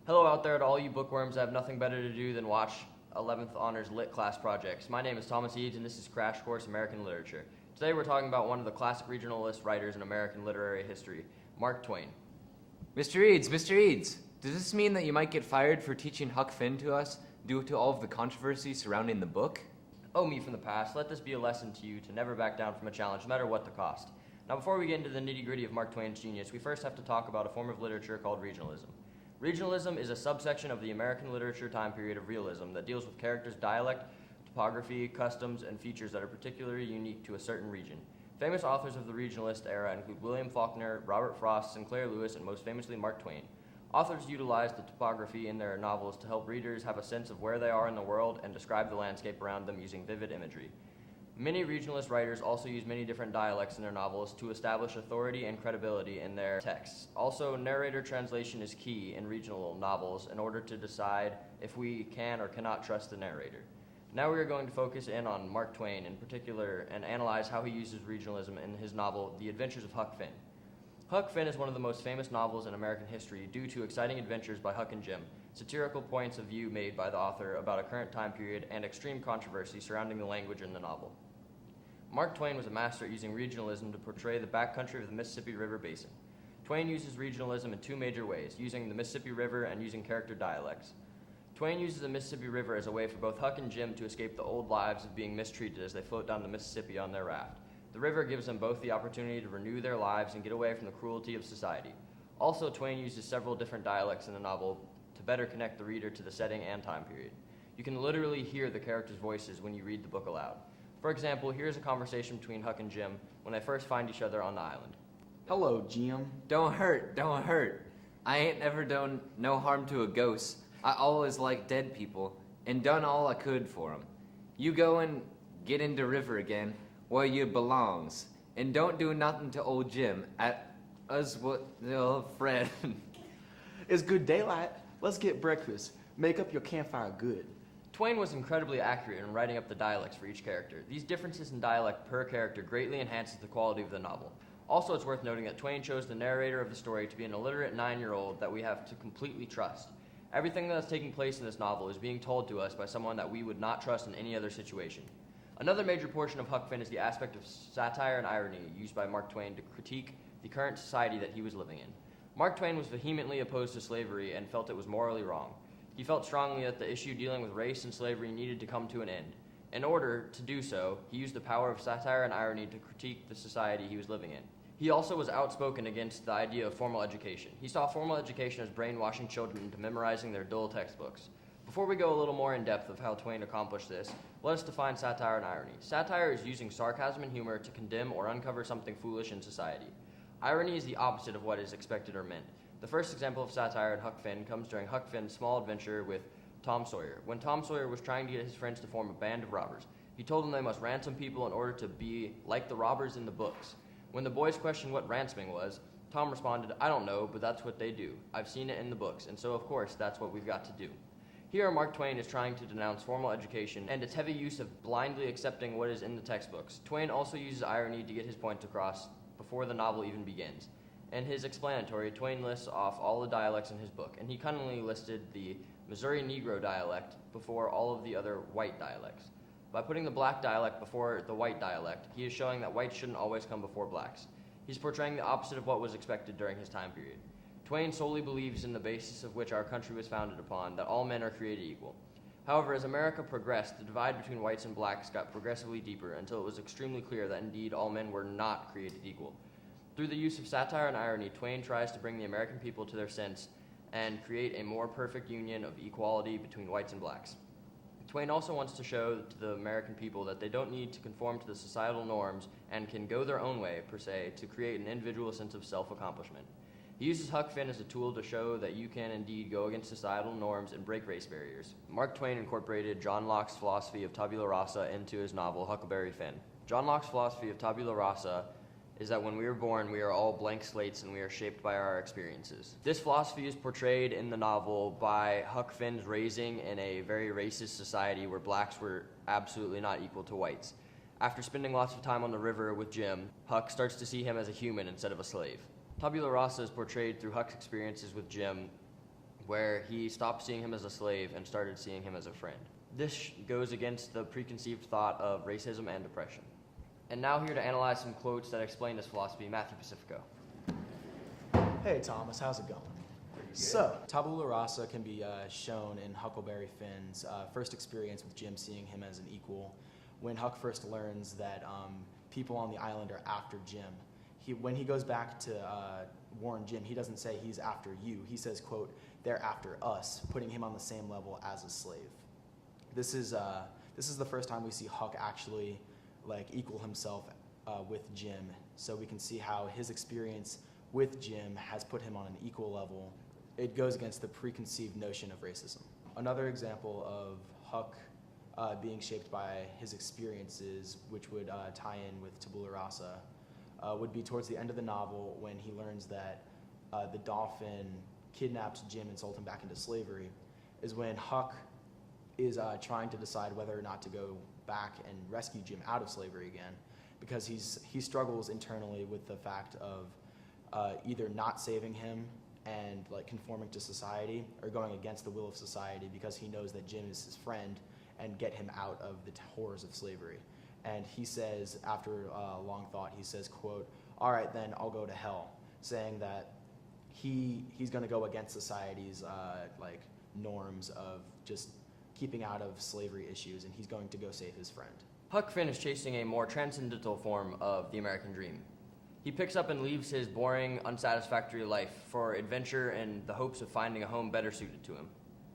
Hello out there to all you bookworms that have nothing better to do than watch 11th Honors Lit class projects. My name is Thomas Eads and this is Crash Course American Literature. Today we're talking about one of the classic regionalist writers in American literary history, Mark Twain. Mr. Eads, does this mean that you might get fired for teaching Huck Finn to us due to all of the controversy surrounding the book? Oh, me from the past, let this be a lesson to you to never back down from a challenge, no matter what the cost. Now before we get into the nitty-gritty of Mark Twain's genius, we first have to talk about a form of literature called regionalism. Regionalism is a subsection of the American literature time period of realism that deals with characters' dialect, topography, customs, and features that are particularly unique to a certain region. Famous authors of the regionalist era include William Faulkner, Robert Frost, Sinclair Lewis, and most famously Mark Twain. Authors utilize the topography in their novels to help readers have a sense of where they are in the world and describe the landscape around them using vivid imagery. Many regionalist writers also use many different dialects in their novels to establish authority and credibility in their texts. Also, narrator translation is key in regional novels in order to decide if we can or cannot trust the narrator. Now we are going to focus in on Mark Twain in particular and analyze how he uses regionalism in his novel, The Adventures of Huck Finn. Huck Finn is one of the most famous novels in American history due to exciting adventures by Huck and Jim, satirical points of view made by the author about a current time period, and extreme controversy surrounding the language in the novel. Mark Twain was a master at using regionalism to portray the backcountry of the Mississippi River Basin. Twain uses regionalism in two major ways, using the Mississippi River and using character dialects. Twain uses the Mississippi River as a way for both Huck and Jim to escape the old lives of being mistreated as they float down the Mississippi on their raft. The river gives them both the opportunity to renew their lives and get away from the cruelty of society. Also, Twain uses several different dialects in the novel to better connect the reader to the setting and time period. You can literally hear the characters' voices when you read the book aloud. For example, here's a conversation between Huck and Jim when they first find each other on the island. Hello, Jim. Don't hurt. I ain't never done no harm to a ghost. I always liked dead people and done all I could for 'em. You go and get into river again where you belongs and don't do nothing to old Jim at us what Fred. It's good daylight. Let's get breakfast. Make up your campfire good. Twain was incredibly accurate in writing up the dialects for each character. These differences in dialect per character greatly enhances the quality of the novel. Also, it's worth noting that Twain chose the narrator of the story to be an illiterate 9-year-old that we have to completely trust. Everything that is taking place in this novel is being told to us by someone that we would not trust in any other situation. Another major portion of Huck Finn is the aspect of satire and irony used by Mark Twain to critique the current society that he was living in. Mark Twain was vehemently opposed to slavery and felt it was morally wrong. He felt strongly that the issue dealing with race and slavery needed to come to an end. In order to do so, he used the power of satire and irony to critique the society he was living in. He also was outspoken against the idea of formal education. He saw formal education as brainwashing children into memorizing their dull textbooks. Before we go a little more in depth of how Twain accomplished this, let us define satire and irony. Satire is using sarcasm and humor to condemn or uncover something foolish in society. Irony is the opposite of what is expected or meant. The first example of satire in Huck Finn comes during Huck Finn's small adventure with Tom Sawyer. When Tom Sawyer was trying to get his friends to form a band of robbers, he told them they must ransom people in order to be like the robbers in the books. When the boys questioned what ransoming was, Tom responded, "I don't know, but that's what they do. I've seen it in the books, and so of course that's what we've got to do." Here, Mark Twain is trying to denounce formal education and its heavy use of blindly accepting what is in the textbooks. Twain also uses irony to get his point across before the novel even begins. In his explanatory, Twain lists off all the dialects in his book, and he cunningly listed the Missouri Negro dialect before all of the other white dialects. By putting the black dialect before the white dialect, he is showing that whites shouldn't always come before blacks. He's portraying the opposite of what was expected during his time period. Twain solely believes in the basis of which our country was founded upon, that all men are created equal. However, as America progressed, the divide between whites and blacks got progressively deeper until it was extremely clear that indeed all men were not created equal. Through the use of satire and irony, Twain tries to bring the American people to their sense and create a more perfect union of equality between whites and blacks. Twain also wants to show to the American people that they don't need to conform to the societal norms and can go their own way, per se, to create an individual sense of self-accomplishment. He uses Huck Finn as a tool to show that you can indeed go against societal norms and break race barriers. Mark Twain incorporated John Locke's philosophy of tabula rasa into his novel Huckleberry Finn. John Locke's philosophy of tabula rasa is that when we are born, we are all blank slates and we are shaped by our experiences. This philosophy is portrayed in the novel by Huck Finn's raising in a very racist society where blacks were absolutely not equal to whites. After spending lots of time on the river with Jim, Huck starts to see him as a human instead of a slave. Tabula rasa is portrayed through Huck's experiences with Jim where he stopped seeing him as a slave and started seeing him as a friend. This goes against the preconceived thought of racism and oppression. And now here to analyze some quotes that explain this philosophy, Matthew Pacifico. Hey Thomas, how's it going? So, tabula rasa can be shown in Huckleberry Finn's first experience with Jim seeing him as an equal. When Huck first learns that people on the island are after Jim, when he goes back to warn Jim, he doesn't say he's after you. He says, quote, they're after us, putting him on the same level as a slave. This is the first time we see Huck actually equal himself with Jim. So we can see how his experience with Jim has put him on an equal level. It goes against the preconceived notion of racism. Another example of Huck being shaped by his experiences, which would tie in with tabula rasa, would be towards the end of the novel when he learns that the dolphin kidnapped Jim and sold him back into slavery, is when Huck is trying to decide whether or not to go back and rescue Jim out of slavery again, because he struggles internally with the fact of either not saving him and conforming to society, or going against the will of society because he knows that Jim is his friend and get him out of the horrors of slavery. And he says, after long thought, he says, quote, all right, then I'll go to hell, saying that he's going to go against society's norms of just keeping out of slavery issues, and he's going to go save his friend. Huck Finn is chasing a more transcendental form of the American dream. He picks up and leaves his boring, unsatisfactory life for adventure and the hopes of finding a home better suited to him.